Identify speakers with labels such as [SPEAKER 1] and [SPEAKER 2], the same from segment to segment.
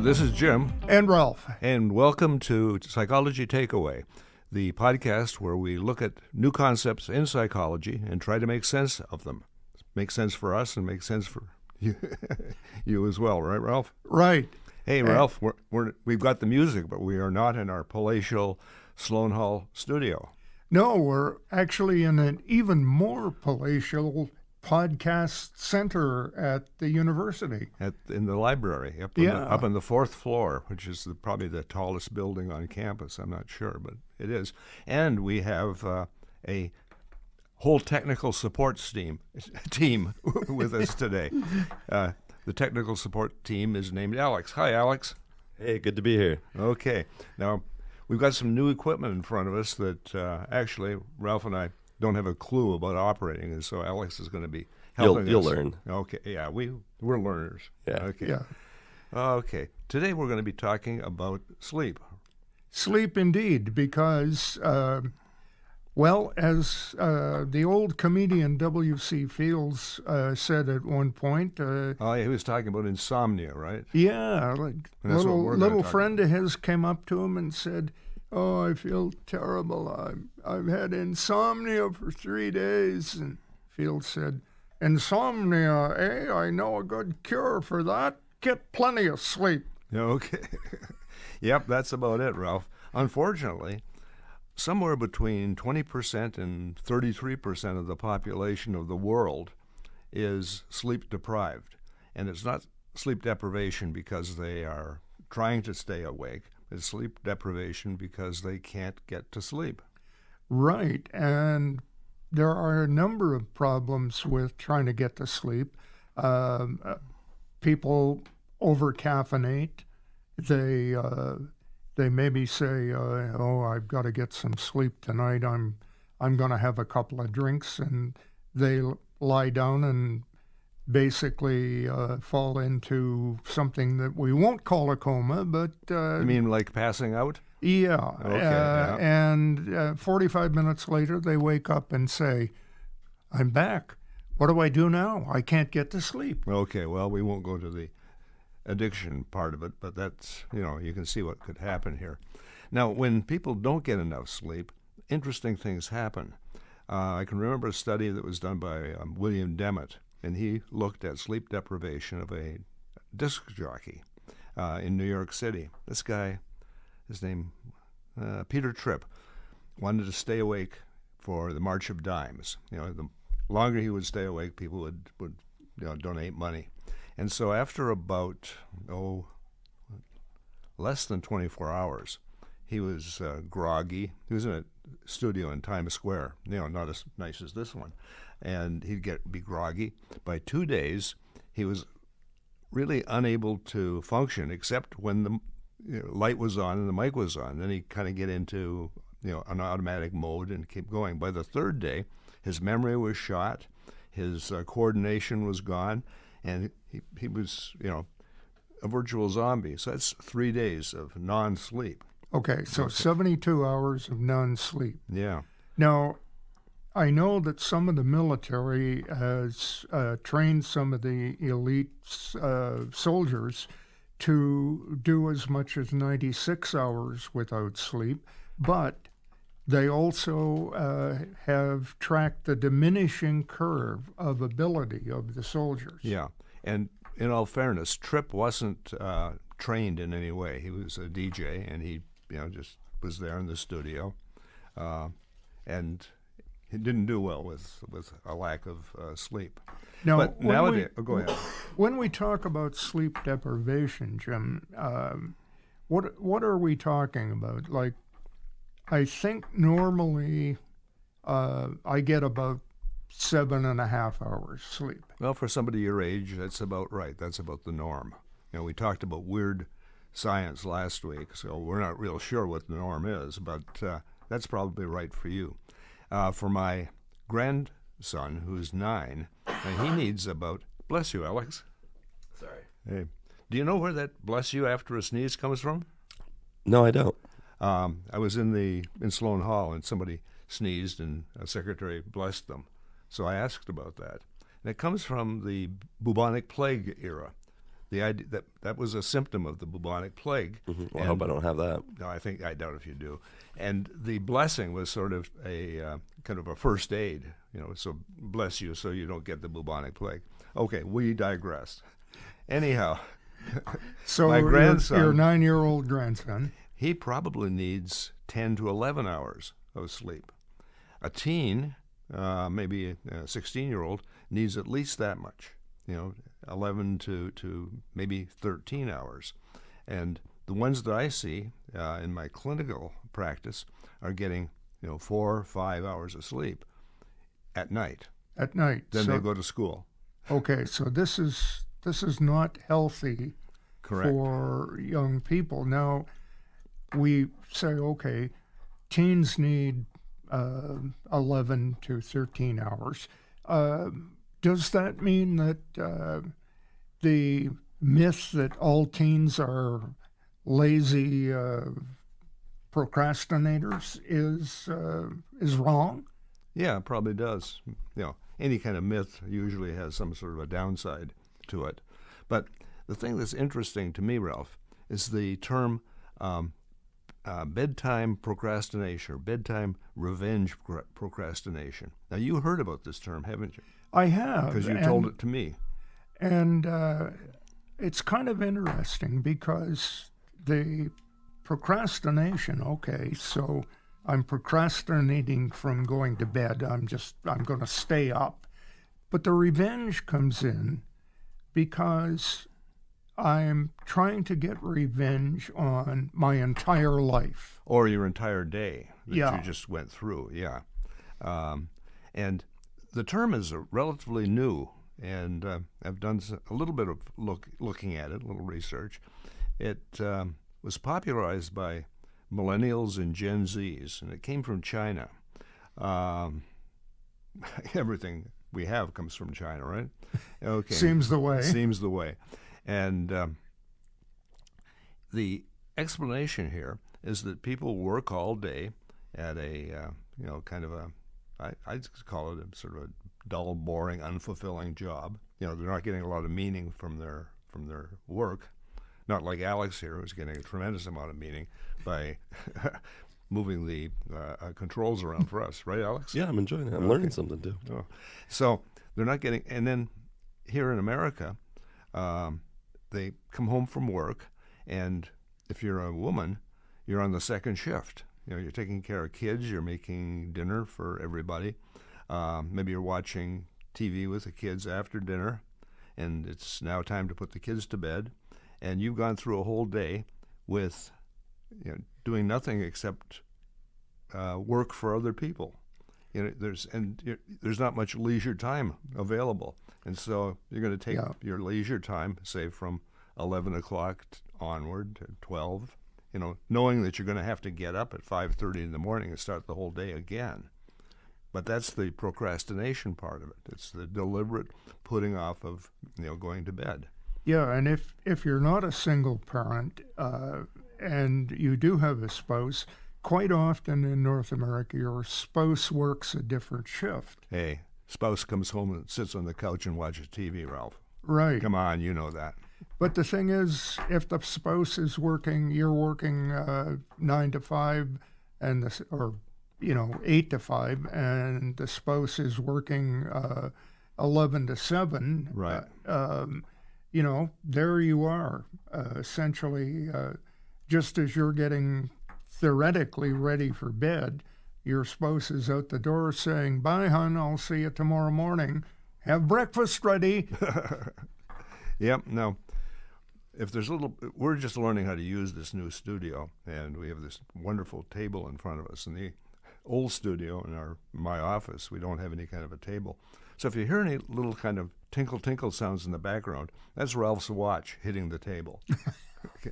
[SPEAKER 1] This is Jim.
[SPEAKER 2] And Ralph.
[SPEAKER 1] And welcome to Psychology Takeaway, the podcast where we look at new concepts in psychology and try to make sense of them. Make sense for us and make sense for you, you as well, right, Ralph?
[SPEAKER 2] Right.
[SPEAKER 1] Hey, Ralph, we've got the music, but we are not in our palatial Sloan Hall studio.
[SPEAKER 2] No, we're actually in an even more palatial podcast center at the university.
[SPEAKER 1] In the library, up on the fourth floor, which is probably the tallest building on campus. I'm not sure, but it is. And we have a whole technical support team with us today. The technical support team is named Alex. Hi, Alex.
[SPEAKER 3] Hey, good to be here.
[SPEAKER 1] Okay. Now, we've got some new equipment in front of us that actually Ralph and I don't have a clue about operating, and so Alex is going to be helping us.
[SPEAKER 3] You'll learn.
[SPEAKER 1] Okay, yeah, we're learners.
[SPEAKER 3] Yeah.
[SPEAKER 1] Okay.
[SPEAKER 2] Yeah.
[SPEAKER 1] Okay. Today we're going to be talking about sleep.
[SPEAKER 2] Sleep indeed, because, as the old comedian W.C. Fields said at one point.
[SPEAKER 1] He was talking about insomnia, right?
[SPEAKER 2] Yeah, like little friend of his came up to him and said, "Oh, I feel terrible. I've had insomnia for 3 days." And Fields said, "Insomnia, eh? I know a good cure for that. Get plenty of sleep."
[SPEAKER 1] Okay. Yep, that's about it, Ralph. Unfortunately, somewhere between 20% and 33% of the population of the world is sleep deprived. And it's not sleep deprivation because they are trying to stay awake. It's sleep deprivation because they can't get to sleep.
[SPEAKER 2] Right, and there are a number of problems with trying to get to sleep. People over-caffeinate. They maybe say, I've got to get some sleep tonight. I'm going to have a couple of drinks, and they lie down and basically fall into something that we won't call a coma, but...
[SPEAKER 1] You mean like passing out?
[SPEAKER 2] Yeah.
[SPEAKER 1] Okay, yeah.
[SPEAKER 2] And 45 minutes later, they wake up and say, "I'm back. What do I do now? I can't get to sleep."
[SPEAKER 1] Okay, well, we won't go to the addiction part of it, but that's, you can see what could happen here. Now, when people don't get enough sleep, interesting things happen. I can remember a study that was done by William Demmett, and he looked at sleep deprivation of a disc jockey in New York City. This guy, his name, Peter Tripp, wanted to stay awake for the March of Dimes. The longer he would stay awake, people would donate money. And so after about, less than 24 hours, he was groggy. He was in a studio in Times Square, not as nice as this one. And he'd be groggy. By 2 days, he was really unable to function except when the light was on and the mic was on. Then he'd kind of get into an automatic mode and keep going. By the third day, his memory was shot, his coordination was gone, and he was, a virtual zombie. So that's 3 days of non-sleep.
[SPEAKER 2] Okay, so 72 hours of non-sleep.
[SPEAKER 1] Yeah.
[SPEAKER 2] Now, I know that some of the military has trained some of the elite soldiers to do as much as 96 hours without sleep, but they also have tracked the diminishing curve of ability of the soldiers.
[SPEAKER 1] Yeah, and in all fairness, Tripp wasn't trained in any way. He was a DJ, and he just was there in the studio, and he didn't do well with a lack of sleep.
[SPEAKER 2] Now,
[SPEAKER 1] but nowadays, go ahead.
[SPEAKER 2] When we talk about sleep deprivation, Jim, what are we talking about? Like, I think normally I get about 7.5 hours sleep.
[SPEAKER 1] Well, for somebody your age, that's about right. That's about the norm. We talked about weird science last week, so we're not real sure what the norm is, but that's probably right for you. For my grandson, who's 9, he needs about, bless you, Alex.
[SPEAKER 3] Sorry.
[SPEAKER 1] Hey, do you know where that bless you after a sneeze comes from?
[SPEAKER 3] No, I don't.
[SPEAKER 1] I was in Sloan Hall, and somebody sneezed, and a secretary blessed them. So I asked about that. And it comes from the bubonic plague era. the idea that was a symptom of the bubonic plague.
[SPEAKER 3] Well, I hope I don't have that.
[SPEAKER 1] No, I doubt if you do. And the blessing was sort of a kind of a first aid, so bless you so you don't get the bubonic plague. Okay, we digress. Anyhow,
[SPEAKER 2] So
[SPEAKER 1] my grandson,
[SPEAKER 2] your 9-year-old grandson,
[SPEAKER 1] he probably needs 10 to 11 hours of sleep. A teen, maybe a 16-year-old, needs at least that much, 11 to maybe 13 hours. And the ones that I see in my clinical practice are getting 4 or 5 hours of sleep at night.
[SPEAKER 2] at night.
[SPEAKER 1] Then
[SPEAKER 2] So-
[SPEAKER 1] they go to school.
[SPEAKER 2] Okay, so this is not healthy
[SPEAKER 1] Correct.
[SPEAKER 2] for young people. Now, we say, okay, teens need 11 to 13 hours. Does that mean that the myth that all teens are lazy procrastinators is wrong?
[SPEAKER 1] Yeah, it probably does. Any kind of myth usually has some sort of a downside to it. But the thing that's interesting to me, Ralph, is the term bedtime procrastination or bedtime revenge procrastination. Now, you heard about this term, haven't you?
[SPEAKER 2] I have.
[SPEAKER 1] Because you told it to me.
[SPEAKER 2] And it's kind of interesting because the procrastination, okay, so I'm procrastinating from going to bed. I'm going to stay up. But the revenge comes in because I'm trying to get revenge on my entire life.
[SPEAKER 1] Or your entire day that
[SPEAKER 2] Yeah.
[SPEAKER 1] you just went through, yeah. And the term is relatively new, and I've done a little bit of looking at it, a little research. It was popularized by millennials and Gen Zs, and it came from China. Everything we have comes from China, right? Okay.
[SPEAKER 2] Seems the way.
[SPEAKER 1] Seems the way. And the explanation here is that people work all day at a, kind of I just call it a sort of a dull, boring, unfulfilling job. They're not getting a lot of meaning from their work. Not like Alex here, who's getting a tremendous amount of meaning by moving the controls around for us, right, Alex?
[SPEAKER 3] Yeah, I'm enjoying it. I'm learning something too.
[SPEAKER 1] Oh. So they're not getting, and then here in America, they come home from work, and if you're a woman, you're on the second shift. You're taking care of kids, you're making dinner for everybody. Maybe you're watching TV with the kids after dinner, and it's now time to put the kids to bed, and you've gone through a whole day with doing nothing except work for other people. There's not much leisure time available, and so you're going to take your leisure time, say from 11 o'clock onward to 12, knowing that you're going to have to get up at 5:30 in the morning and start the whole day again. But that's the procrastination part of it. It's the deliberate putting off of going to bed.
[SPEAKER 2] Yeah, and if you're not a single parent and you do have a spouse, quite often in North America, your spouse works a different shift.
[SPEAKER 1] Hey, spouse comes home and sits on the couch and watches TV, Ralph.
[SPEAKER 2] Right.
[SPEAKER 1] Come on, you know that.
[SPEAKER 2] But the thing is, if the spouse is working, you're working 9 to 5, or 8 to 5, and the spouse is working 11 to 7.
[SPEAKER 1] Right.
[SPEAKER 2] There you are, essentially, just as you're getting theoretically ready for bed, your spouse is out the door saying, "Bye, hon, I'll see you tomorrow morning. Have breakfast ready."
[SPEAKER 1] Yep. Now, if there's we're just learning how to use this new studio, and we have this wonderful table in front of us. In the old studio in my office, we don't have any kind of a table. So if you hear any little kind of tinkle sounds in the background, that's Ralph's watch hitting the table. Okay.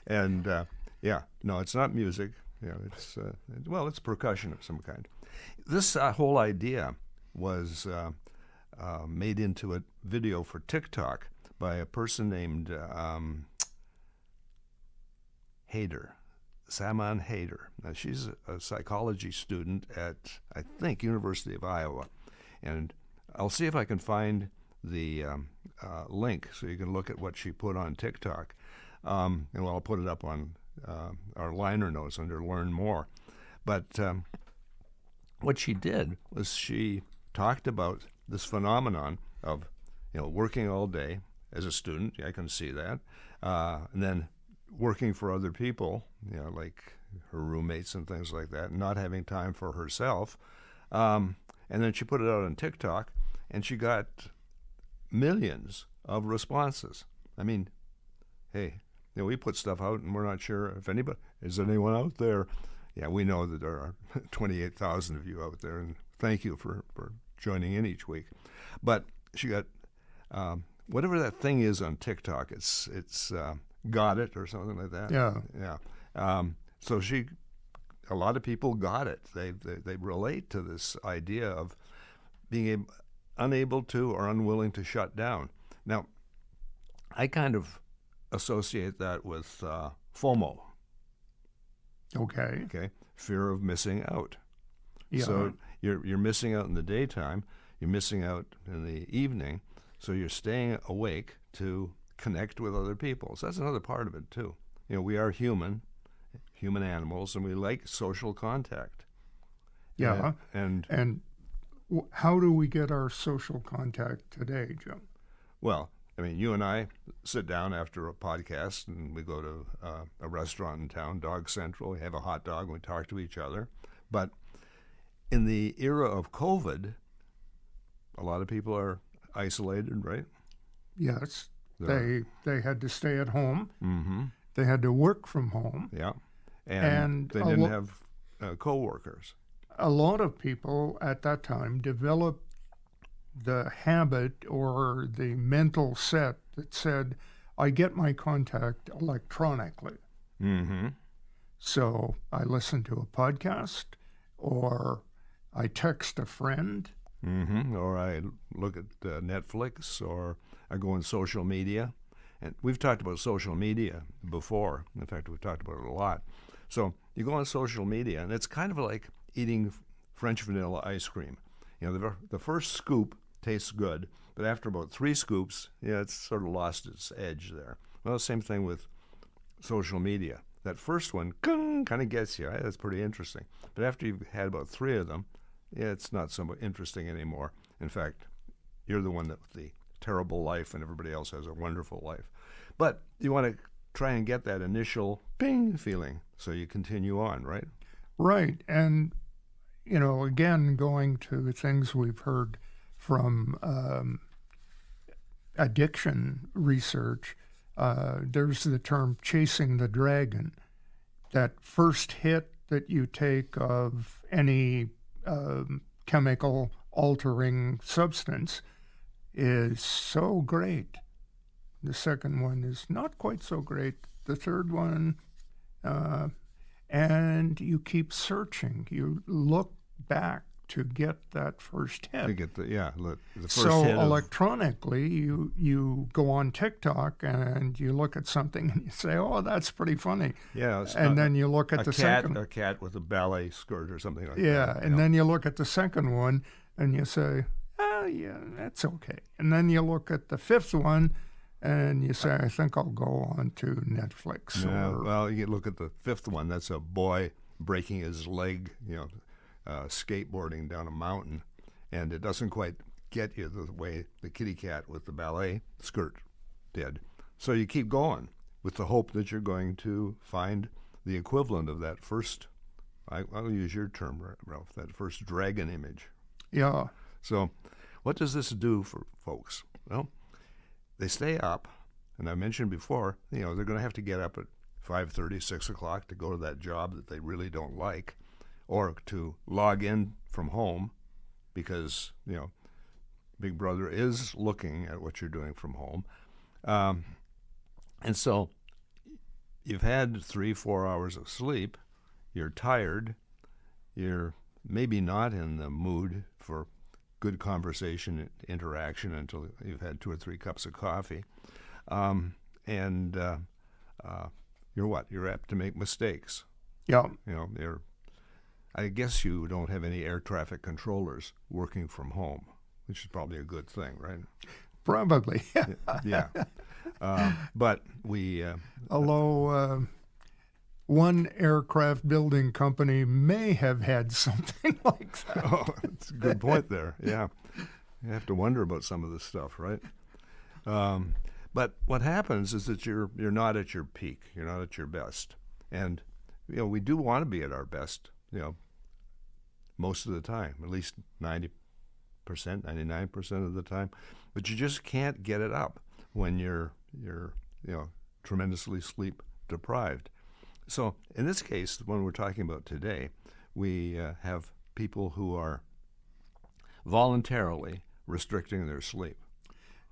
[SPEAKER 1] And no, it's not music. It's percussion of some kind. This whole idea was made into a video for TikTok by a person named Saman Hader. Now, she's a psychology student at, I think, University of Iowa. And I'll see if I can find the link so you can look at what she put on TikTok. And I'll put it up on our liner notes under Learn More. But what she did was she talked about this phenomenon of, working all day as a student. I can see that. And then working for other people, like her roommates and things like that, and not having time for herself. And then she put it out on TikTok, and she got millions of responses. I mean, hey, we put stuff out, and we're not sure if is anyone out there. Yeah, we know that there are 28,000 of you out there, and thank you for joining in each week. But she got whatever that thing is on TikTok. It's got it or something like that.
[SPEAKER 2] Yeah.
[SPEAKER 1] So a lot of people got it. They relate to this idea of being unable to or unwilling to shut down. Now, I kind of associate that with FOMO.
[SPEAKER 2] Okay.
[SPEAKER 1] Fear of missing out.
[SPEAKER 2] Yeah.
[SPEAKER 1] So you're missing out in the daytime. You're missing out in the evening. So you're staying awake to connect with other people. So that's another part of it too. We are human animals, and we like social contact.
[SPEAKER 2] Yeah.
[SPEAKER 1] And
[SPEAKER 2] how do we get our social contact today, Jim?
[SPEAKER 1] well, I mean, you and I sit down after a podcast, and we go to a restaurant in town, Dog Central. We have a hot dog, and we talk to each other. But in the era of COVID, a lot of people are isolated, right?
[SPEAKER 2] Yes.
[SPEAKER 1] They're-
[SPEAKER 2] They had to stay at home.
[SPEAKER 1] Mm-hmm.
[SPEAKER 2] They had to work from home.
[SPEAKER 1] Yeah.
[SPEAKER 2] And
[SPEAKER 1] they
[SPEAKER 2] a
[SPEAKER 1] didn't
[SPEAKER 2] lo-
[SPEAKER 1] have co-workers.
[SPEAKER 2] A lot of people at that time developed the habit or the mental set that said, I get my contact electronically.
[SPEAKER 1] Mm-hmm.
[SPEAKER 2] So I listen to a podcast, or I text a friend.
[SPEAKER 1] Mm-hmm. Or I look at Netflix, or I go on social media. And we've talked about social media before. In fact, we've talked about it a lot. So you go on social media, and it's kind of like eating French vanilla ice cream. The first scoop tastes good, but after about 3 scoops, it's sort of lost its edge there. Well, same thing with social media. That first one kind of gets you. That's pretty interesting. But after you've had about 3 of them, it's not so interesting anymore. In fact, you're the one with the terrible life, and everybody else has a wonderful life. But you want to try and get that initial ping feeling, so you continue on, right?
[SPEAKER 2] Right. And, again, going to the things we've heard from addiction research, there's the term chasing the dragon. That first hit that you take of any chemical altering substance is so great. The second one is not quite so great. The third one, and you keep searching. You look back to get that first hit.
[SPEAKER 1] To get the first
[SPEAKER 2] So
[SPEAKER 1] hit.
[SPEAKER 2] electronically, you go on TikTok and you look at something and you say, "Oh, that's pretty funny." And then you look at the second.
[SPEAKER 1] A cat with a ballet skirt or something like that.
[SPEAKER 2] Yeah, and then you look at the second one and you say, "Oh, yeah, that's okay." And then you look at the fifth one and you say, "I think I'll go on to Netflix."
[SPEAKER 1] Well, you look at the fifth one. That's a boy breaking his leg, skateboarding down a mountain, and it doesn't quite get you the way the kitty cat with the ballet skirt did. So you keep going with the hope that you're going to find the equivalent of that first, I'll use your term, Ralph, that first dragon image.
[SPEAKER 2] Yeah.
[SPEAKER 1] So what does this do for folks? Well, they stay up, and I mentioned before, they're going to have to get up at 5:30, 6 o'clock to go to that job that they really don't like, or to log in from home because, Big Brother is looking at what you're doing from home. And so you've had 3-4 hours of sleep, you're tired, you're maybe not in the mood for good conversation, interaction until you've had 2 or 3 cups of coffee. You're what? You're apt to make mistakes.
[SPEAKER 2] Yeah.
[SPEAKER 1] I guess you don't have any air traffic controllers working from home, which is probably a good thing, right?
[SPEAKER 2] Probably.
[SPEAKER 1] Yeah. But we,
[SPEAKER 2] Although one aircraft building company may have had something like that.
[SPEAKER 1] oh, that's a good point there. Yeah. You have to wonder about some of this stuff, right? But what happens is that you're not at your peak. You're not at your best. And, we do want to be at our best, most of the time, at least 90%, 99% of the time. But you just can't get it up when you're tremendously sleep deprived. So in this case, the one we're talking about today, we have people who are voluntarily restricting their sleep.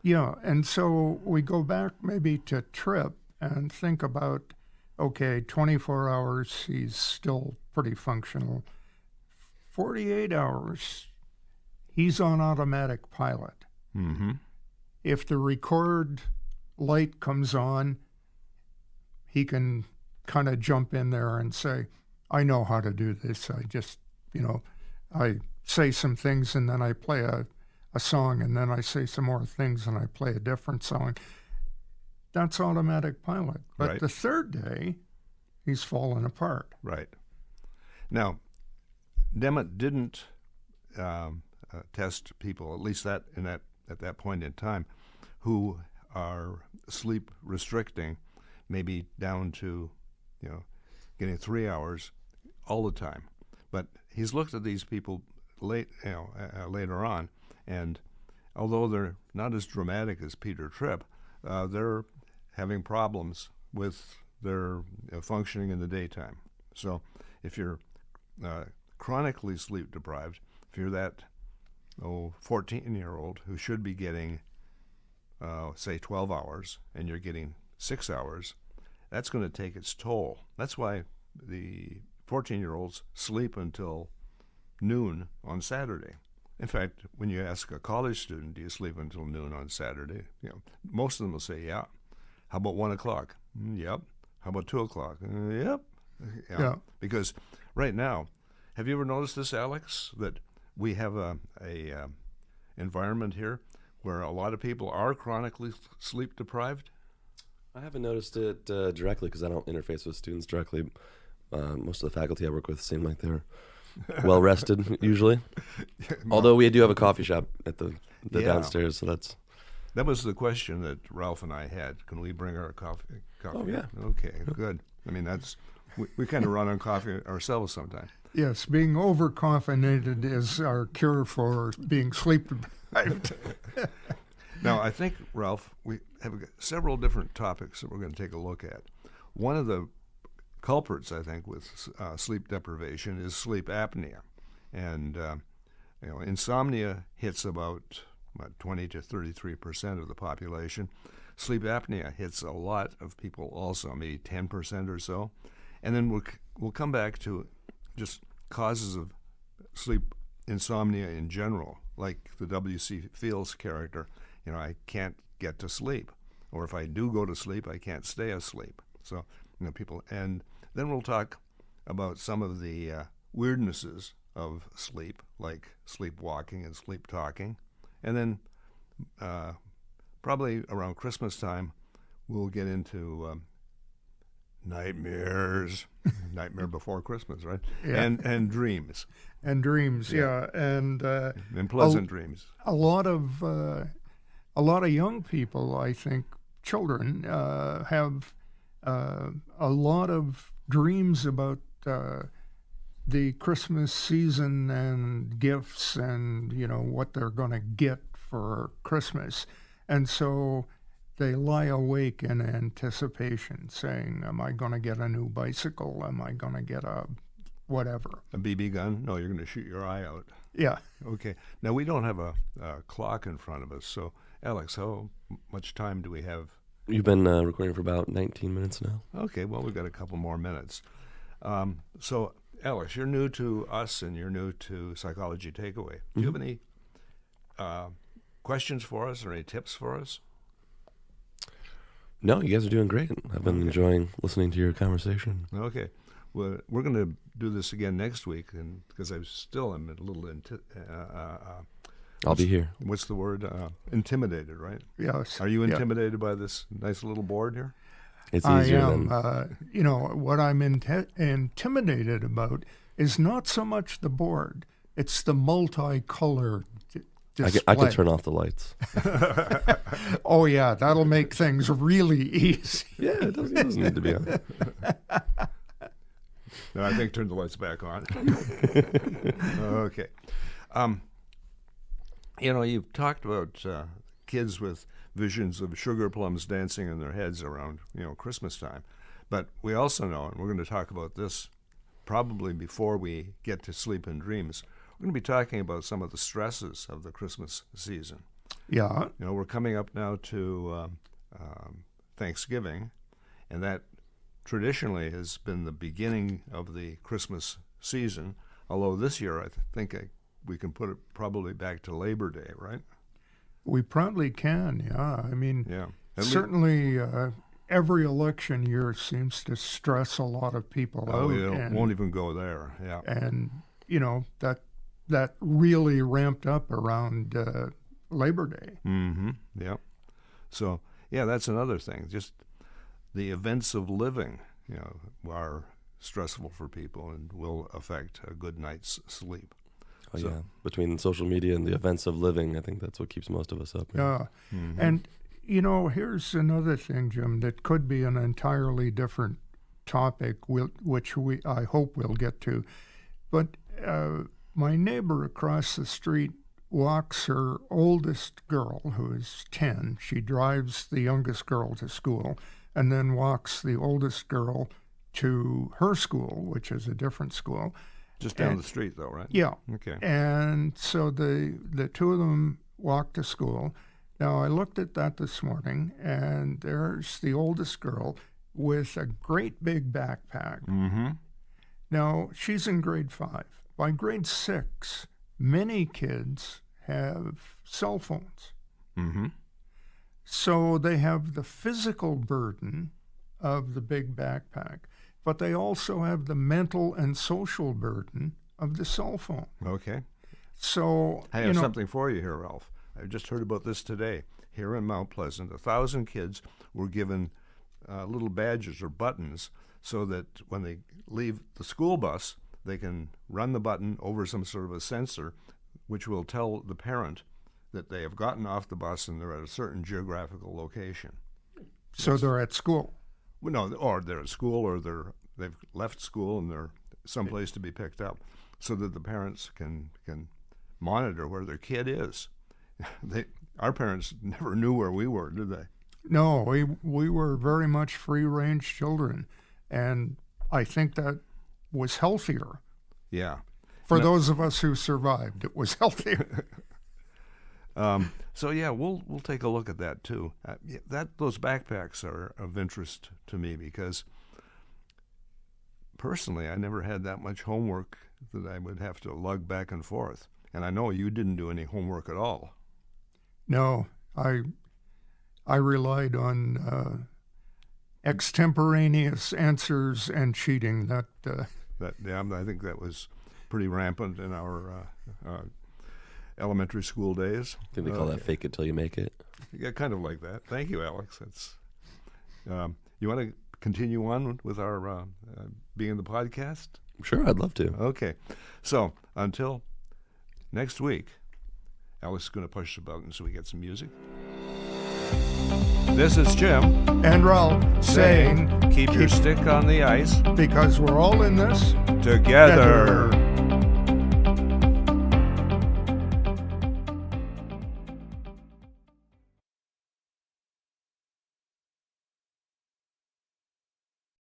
[SPEAKER 2] Yeah, and so we go back maybe to Tripp and think about, okay, 24 hours, he's still pretty functional. 48 hours, he's on automatic pilot.
[SPEAKER 1] Mm-hmm.
[SPEAKER 2] If the record light comes on, he can kind of jump in there and say, I know how to do this. I just, I say some things and then I play a song and then I say some more things and I play a different song. That's automatic pilot. But
[SPEAKER 1] Right.
[SPEAKER 2] the third day, he's fallen apart.
[SPEAKER 1] Right. Now, Demmett didn't test people, at least at that point in time, who are sleep restricting, maybe down to, getting 3 hours all the time. But he's looked at these people later on, and although they're not as dramatic as Peter Tripp, they're having problems with their functioning in the daytime. So if you're chronically sleep deprived, if you're that 14-year-old who should be getting, say, 12 hours, and you're getting 6 hours, that's going to take its toll. That's why the 14-year-olds sleep until noon on Saturday. In fact, when you ask a college student, do you sleep until noon on Saturday? Most of them will say, yeah. How about 1 o'clock? Yep. How about 2 o'clock? Yep.
[SPEAKER 2] Yeah.
[SPEAKER 1] Because right now, have you ever noticed this, Alex, that we have a environment here where a lot of people are chronically sleep deprived?
[SPEAKER 3] I haven't noticed it directly because I don't interface with students directly. Most of the faculty I work with seem like they're well rested usually. Although we do have a coffee shop at the
[SPEAKER 1] Yeah.
[SPEAKER 3] downstairs, so
[SPEAKER 1] That was the question that Ralph and I had. Can we bring our coffee?
[SPEAKER 3] Oh, yeah.
[SPEAKER 1] Okay, good. I mean, we kind of run on coffee ourselves sometimes.
[SPEAKER 2] Yes, being overcaffeinated is our cure for being sleep deprived.
[SPEAKER 1] Now, I think, Ralph, we have several different topics that we're going to take a look at. One of the culprits, I think, with sleep deprivation is sleep apnea. And, insomnia hits about 20 to 33% of the population. Sleep apnea hits a lot of people also, maybe 10% or so. And then we'll come back to just causes of sleep insomnia in general, like the W.C. Fields character. I can't get to sleep. Or if I do go to sleep, I can't stay asleep. So, people. And then we'll talk about some of the weirdnesses of sleep, like sleepwalking and sleep talking. And then probably around Christmas time, we'll get into nightmares, Nightmare Before Christmas, right?
[SPEAKER 2] Yeah.
[SPEAKER 1] And dreams.
[SPEAKER 2] And dreams,
[SPEAKER 1] Yeah.
[SPEAKER 2] yeah.
[SPEAKER 1] And pleasant dreams.
[SPEAKER 2] A lot of young people, I think, children, have a lot of dreams about the Christmas season and gifts and, what they're going to get for Christmas. And so they lie awake in anticipation, saying, am I going to get a new bicycle? Am I going to get a whatever?
[SPEAKER 1] A BB gun? No, you're going to shoot your eye out.
[SPEAKER 2] Yeah.
[SPEAKER 1] Okay. Now, we don't have a clock in front of us, so Alex, how much time do we have?
[SPEAKER 3] you've been recording for about 19 minutes now.
[SPEAKER 1] Okay, well, we've got a couple more minutes. So, Alex, you're new to us and you're new to Psychology Takeaway. Do you have any questions for us or any tips for us?
[SPEAKER 3] No, you guys are doing great. I've been enjoying listening to your conversation.
[SPEAKER 1] Okay. Well, we're going to do this again next week, and because I still am a little
[SPEAKER 3] I'll be here.
[SPEAKER 1] What's the word? Intimidated, right?
[SPEAKER 2] Yes.
[SPEAKER 1] Are you
[SPEAKER 2] Yeah.
[SPEAKER 1] intimidated by this nice little board here?
[SPEAKER 3] It's
[SPEAKER 2] I
[SPEAKER 3] easier
[SPEAKER 2] am.
[SPEAKER 3] than
[SPEAKER 2] What I'm intimidated about is not so much the board; it's the multicolored display.
[SPEAKER 3] I can turn off the lights.
[SPEAKER 2] Oh yeah, that'll make things really easy.
[SPEAKER 3] Yeah, it doesn't need to be on.
[SPEAKER 1] No, I think turn the lights back on. Okay. You've talked about kids with visions of sugar plums dancing in their heads around, Christmas time. But we also know, and we're going to talk about this probably before we get to sleep and dreams, we're going to be talking about some of the stresses of the Christmas season.
[SPEAKER 2] Yeah.
[SPEAKER 1] We're coming up now to Thanksgiving, and that traditionally has been the beginning of the Christmas season, although this year I think we can put it probably back to Labor Day, right?
[SPEAKER 2] We probably can, yeah. I mean,
[SPEAKER 1] Yeah.
[SPEAKER 2] certainly every election year seems to stress a lot of people out.
[SPEAKER 1] We won't even go there, yeah.
[SPEAKER 2] And, that really ramped up around Labor Day.
[SPEAKER 1] Mm-hmm, yeah. So, yeah, that's another thing. Just the events of living, are stressful for people and will affect a good night's sleep.
[SPEAKER 3] Oh,
[SPEAKER 1] So-
[SPEAKER 3] yeah. Between social media and the events of living, I think that's what keeps most of us up.
[SPEAKER 2] Yeah.
[SPEAKER 1] Mhm.
[SPEAKER 2] And, here's another thing, Jim, that could be an entirely different topic, which I hope we'll get to. But my neighbor across the street walks her oldest girl, who is 10. She drives the youngest girl to school and then walks the oldest girl to her school, which is a different school.
[SPEAKER 1] Just down
[SPEAKER 2] And-
[SPEAKER 1] the street, though, right?
[SPEAKER 2] Yeah.
[SPEAKER 1] Okay.
[SPEAKER 2] And so the two of them walked to school. Now, I looked at that this morning, and there's the oldest girl with a great big backpack.
[SPEAKER 1] Mm-hmm.
[SPEAKER 2] Now, she's in grade 5. By grade 6, many kids have cell phones.
[SPEAKER 1] Mm-hmm.
[SPEAKER 2] So they have the physical burden of the big backpack, but they also have the mental and social burden of the cell phone.
[SPEAKER 1] Okay.
[SPEAKER 2] So,
[SPEAKER 1] I have something for you here, Ralph. I just heard about this today. Here in Mount Pleasant, 1,000 kids were given little badges or buttons so that when they leave the school bus, they can run the button over some sort of a sensor, which will tell the parent that they have gotten off the bus and they're at a certain geographical location.
[SPEAKER 2] So they're at school.
[SPEAKER 1] Well, no, or they're at school, or they've left school and they're someplace to be picked up, so that the parents can monitor where their kid is. Our parents never knew where we were, did they?
[SPEAKER 2] No, we were very much free-range children, and I think that was healthier.
[SPEAKER 1] Yeah.
[SPEAKER 2] For those of us who survived, it was healthier.
[SPEAKER 1] So yeah, we'll take a look at that too. Those backpacks are of interest to me because personally, I never had that much homework that I would have to lug back and forth. And I know you didn't do any homework at all.
[SPEAKER 2] No, I relied on extemporaneous answers and cheating.
[SPEAKER 1] I think that was pretty rampant in our elementary school days.
[SPEAKER 3] I think they call that fake it till you make it.
[SPEAKER 1] Yeah, kind of like that. Thank you, Alex. That's you want to continue on with our being the podcast?
[SPEAKER 3] Sure, I'd love to.
[SPEAKER 1] Okay. So until next week, Alex is going to push the button so we get some music. This is Jim
[SPEAKER 2] And Ralph saying,
[SPEAKER 1] keep your stick on the ice
[SPEAKER 2] because we're all in this
[SPEAKER 1] together.